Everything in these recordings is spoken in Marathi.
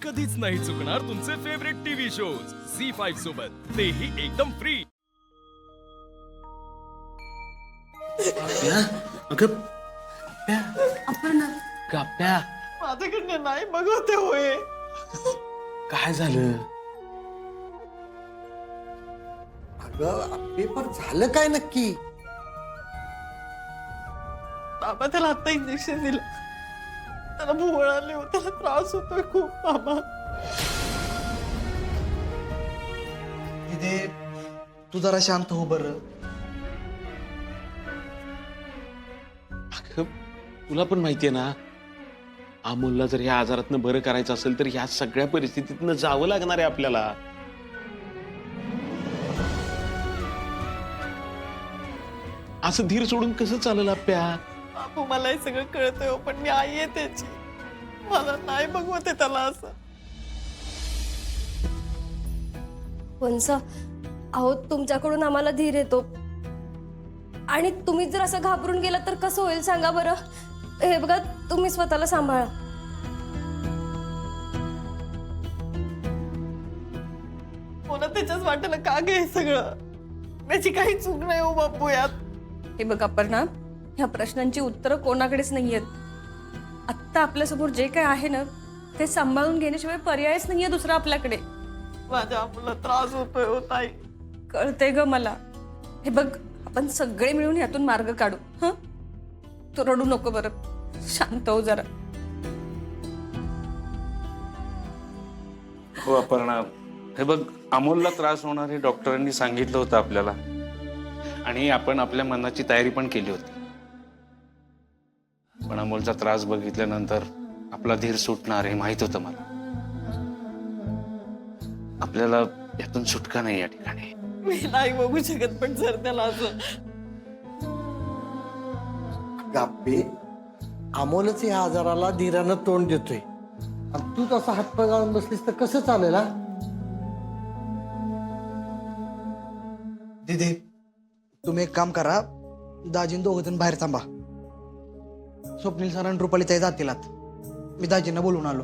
कधीच नाही चुकणार तुमचे फेवरेट टीव्ही शोज झी5 सोबत, तेही एकदम फ्री। अगं आपण काप्या माझ्याकडनं नाही बघते होय। काय झालं? अगं पेपर झालं काय नक्की? बाबा त्याला आता इंजेक्शन दिलं, त्याला भुवळ आले होते, त्याला त्रास होतोय खूप बाबा। इथे तू जरा शांत हो बर। अगं तुला पण माहितीये ना, अमोलला जर ह्या आजारातनं बरं करायचं असेल तर ह्या सगळ्या परिस्थितीतनं जावं लागणार आहे आपल्याला। असं धीर सोडून कसं चालेल आप्या? बाबू मला हे सगळं कळतंय हो, पण मी आई आहे त्याची, मला नाही बघवते त्याला असं। वंस, अहो तुमच्याकडून आम्हाला धीर येतो, आणि तुम्ही जर असं घाबरून गेला तर कसं होईल सांगा बरं। हे बघा, तुम्ही स्वतःला सांभाळा। मला त्याच्याच वाटेला का गे हे सगळं? त्याची काही चूक नाही हो बापू यात। हे बघा अपर्णा, ह्या प्रश्नांची उत्तरं कोणाकडेच नाहीयेत। आत्ता आपल्यासमोर जे काय आहे ना, ते सांभाळून घेण्याशिवाय पर्यायच नाहीये दुसरा आपल्याकडे। माझ्या मुला त्रास होतोय हो ताई। कळते ग मला। हे बघ, आपण सगळे मिळून ह्यातून मार्ग काढू। हं, तू रडू नको बरं, शांत हो जरा। हो अपर्णा, हे बघ, अमोलला त्रास होणार हे डॉक्टरांनी सांगितलं होतं आपल्याला, आणि आपण आपल्या मनाची तयारी पण केली होती। पण अमोलचा त्रास बघितल्यानंतर आपला धीर सुटणार हे माहित होतं मला। आपल्याला यातून सुटका नाही या ठिकाणी। मी नाही बघू शकत, पण जर त्याला असं गाप्पे, अमोलच या आजाराला धीरानं तोंड देतोय, आणि तू तसा हातपाय गाळून बसलीस तर कसं चालेल? हा दीदी, तुम्ही एक काम करा, दाजीन दोघं जण बाहेर थांबा। स्वप्नील सर आणि रुपाली ताई जातील आत, मी दाजींना बोलून आलो।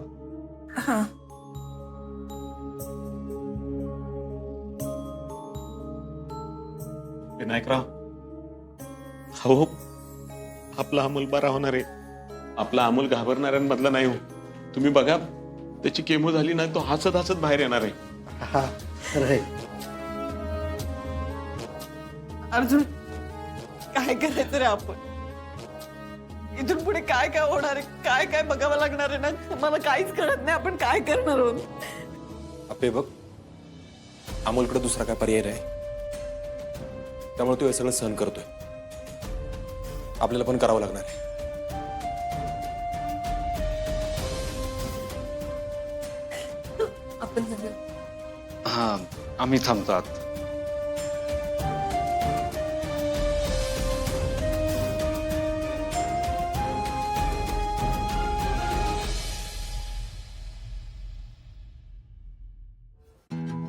हा, विनायकराव, हो, आपला अमोल बरा होणार आहे। आपला अमोल घाबरणाऱ्यांमधला नाही हो। तुम्ही बघा, त्याची केमो झाली ना, तो हसत हसत बाहेर येणार आहे। हा रे, अर्जुन, काय करायचं रे आपण? इथून पुढे काय काय होणार आहे, काय काय बघावं लागणार आहे ना, मला काहीच कळत नाही। आपण काय करणार आहोत? आपे बघ, अमोलकडे दुसरा काय पर्याय नाही, त्यामुळे तू हे सगळं सहन करतोय। आपल्याला पण करावं लागणार आहे। आपण जाऊया। हा, आम्ही थांबतो आत।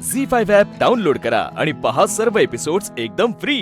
झी5 ॲप डाउनलोड करा आणि पहा सर्व एपिसोड्स एकदम फ्री।